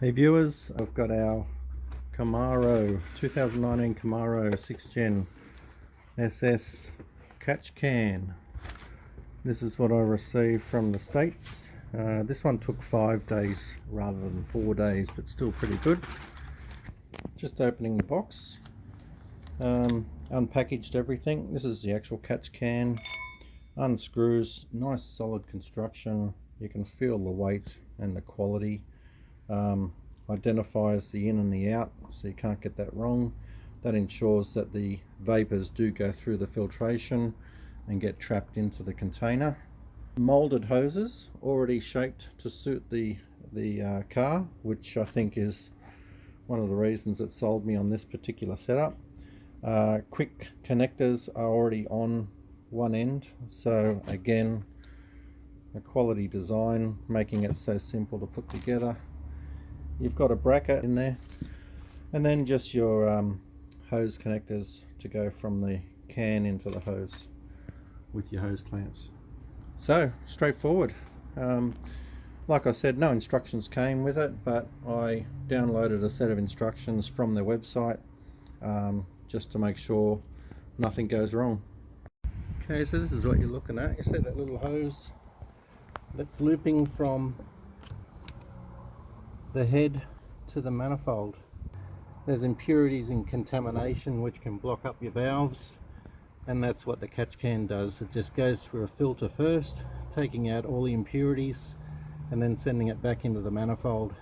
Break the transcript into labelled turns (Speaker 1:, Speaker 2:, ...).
Speaker 1: Hey viewers, I've got our Camaro, 2019 Camaro 6th Gen SS catch can. This is what I received from the States. This one took 5 days rather than 4 days, but still pretty good. Just opening the box, unpackaged everything. This is the actual catch can. Unscrews, nice solid construction. You can feel the weight and the quality. Identifies the in and the out, so you can't get that wrong. That ensures that the vapors do go through the filtration and get trapped into the container. Molded hoses, already shaped to suit the car, which I think is one of the reasons it sold me on this particular setup. Quick connectors are already on one end, so again, a quality design, making it so simple to put together. You've got a bracket in there, and then just your hose connectors to go from the can into the hose with your hose clamps. So straightforward. Like I said, no instructions came with it, but I downloaded a set of instructions from their website just to make sure nothing goes wrong. Okay, so this is what you're looking at. You see that little hose that's looping from the head to the manifold. There's impurities and contamination which can block up your valves, and that's what the catch can does. It just goes through a filter first, taking out all the impurities and then sending it back into the manifold.